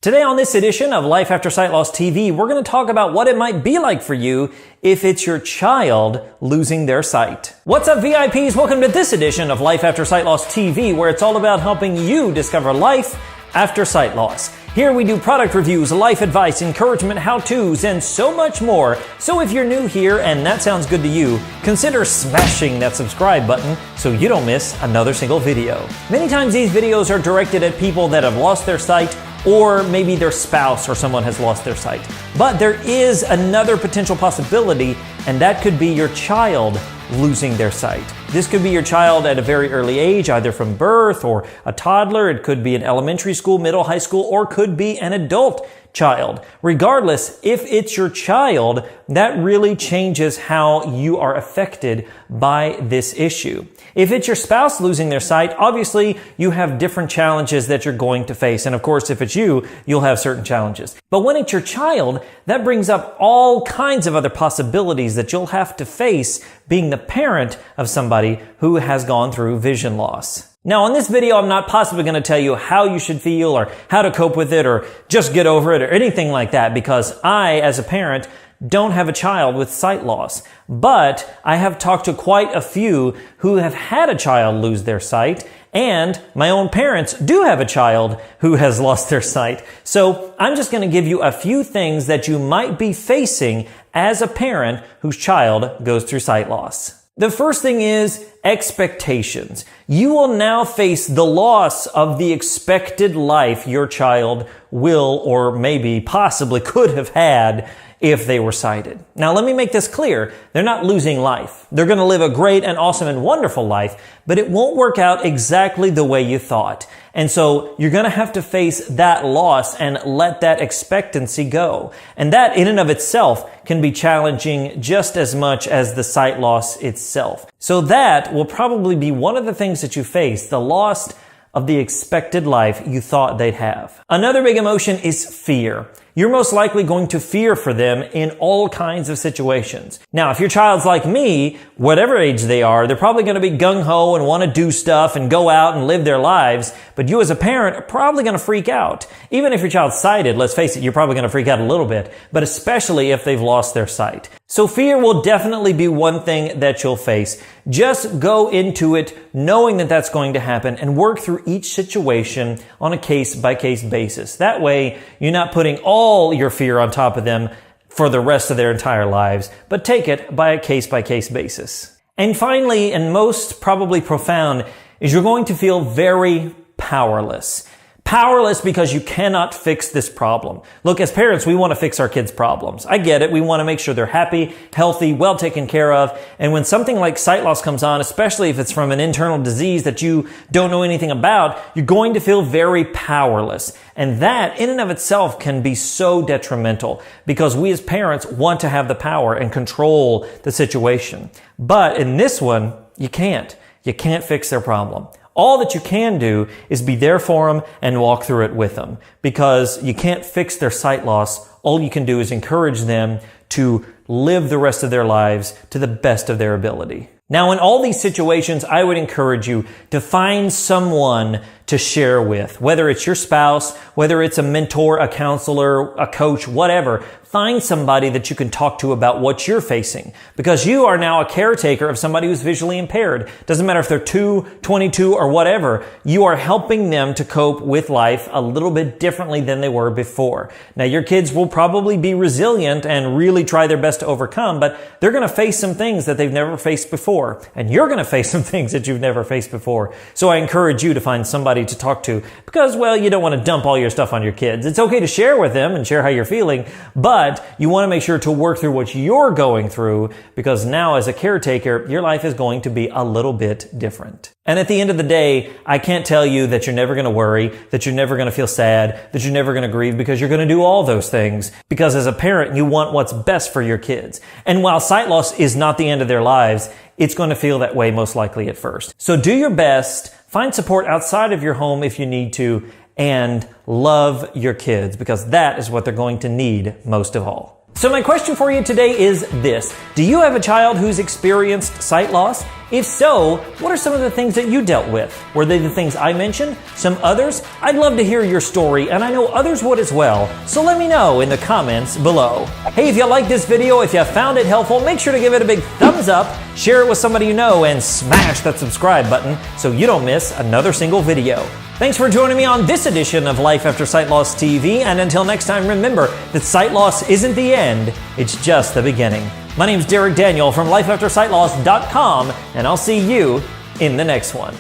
Today on this edition of Life After Sight Loss TV, we're going to talk about what it might be like for you if it's your child losing their sight. What's up, VIPs? Welcome to this edition of Life After Sight Loss TV, where it's all about helping you discover life after sight loss. Here we do product reviews, life advice, encouragement, how-tos, and so much more. So if you're new here and that sounds good to you, consider smashing that subscribe button so you don't miss another single video. Many times these videos are directed at people that have lost their sight, or maybe their spouse or someone has lost their sight. But there is another potential possibility, and that could be your child losing their sight. This could be your child at a very early age, either from birth or a toddler. It could be an elementary school, middle, high school, or could be an adult child. Regardless, if it's your child, that really changes how you are affected by this issue. If it's your spouse losing their sight, obviously you have different challenges that you're going to face. And of course, if it's you, you'll have certain challenges. But when it's your child, that brings up all kinds of other possibilities that you'll have to face being the parent of somebody who has gone through vision loss. Now, in this video, I'm not possibly going to tell you how you should feel or how to cope with it or just get over it or anything like that, because I, as a parent, don't have a child with sight loss. But I have talked to quite a few who have had a child lose their sight, and my own parents do have a child who has lost their sight. So I'm just going to give you a few things that you might be facing as a parent whose child goes through sight loss. The first thing is expectations. You will now face the loss of the expected life your child will or maybe possibly could have had if they were sighted. Now, let me make this clear. They're not losing life. They're going to live a great and awesome and wonderful life, but it won't work out exactly the way you thought. And so you're going to have to face that loss and let that expectancy go. And that in and of itself can be challenging just as much as the sight loss itself. So that will probably be one of the things that you face, the loss of the expected life you thought they'd have. Another big emotion is fear. You're most likely going to fear for them in all kinds of situations. Now, if your child's like me, whatever age they are, they're probably going to be gung-ho and want to do stuff and go out and live their lives. But you as a parent are probably going to freak out. Even if your child's sighted, let's face it, you're probably going to freak out a little bit, but especially if they've lost their sight. So fear will definitely be one thing that you'll face. Just go into it knowing that that's going to happen and work through each situation on a case-by-case basis. That way, you're not putting all your fear on top of them for the rest of their entire lives, but take it by a case-by-case basis. And finally, and most probably profound, is you're going to feel very powerless. Powerless because you cannot fix this problem. Look, as parents, we want to fix our kids' problems. I get it. We want to make sure they're happy, healthy, well taken care of. And when something like sight loss comes on, especially if it's from an internal disease that you don't know anything about, you're going to feel very powerless. And that in and of itself can be so detrimental because we as parents want to have the power and control the situation. But in this one, you can't. You can't fix their problem. All that you can do is be there for them and walk through it with them, because you can't fix their sight loss. All you can do is encourage them to live the rest of their lives to the best of their ability. Now, in all these situations, I would encourage you to find someone to share with, whether it's your spouse, whether it's a mentor, a counselor, a coach, whatever. Find somebody that you can talk to about what you're facing, because you are now a caretaker of somebody who's visually impaired. Doesn't matter if they're 2, 22, or whatever. You are helping them to cope with life a little bit differently than they were before. Now, your kids will probably be resilient and really try their best to overcome, but they're going to face some things that they've never faced before. And you're going to face some things that you've never faced before. So I encourage you to find somebody to talk to, because, well, you don't want to dump all your stuff on your kids. It's okay to share with them and share how you're feeling, but you want to make sure to work through what you're going through, because now as a caretaker, your life is going to be a little bit different. And at the end of the day, I can't tell you that you're never going to worry, that you're never going to feel sad, that you're never going to grieve, because you're going to do all those things. Because as a parent, you want what's best for your kids. And while sight loss is not the end of their lives, it's going to feel that way most likely at first. So do your best, find support outside of your home if you need to, and love your kids, because that is what they're going to need most of all. So my question for you today is this. Do you have a child who's experienced sight loss? If so, what are some of the things that you dealt with? Were they the things I mentioned? Some others? I'd love to hear your story, and I know others would as well, so let me know in the comments below. Hey, if you liked this video, if you found it helpful, make sure to give it a big thumbs up, share it with somebody you know, and smash that subscribe button so you don't miss another single video. Thanks for joining me on this edition of Life After Sight Loss TV, and until next time, remember that sight loss isn't the end, it's just the beginning. My name's Derek Daniel from LifeAfterSightLoss.com, and I'll see you in the next one.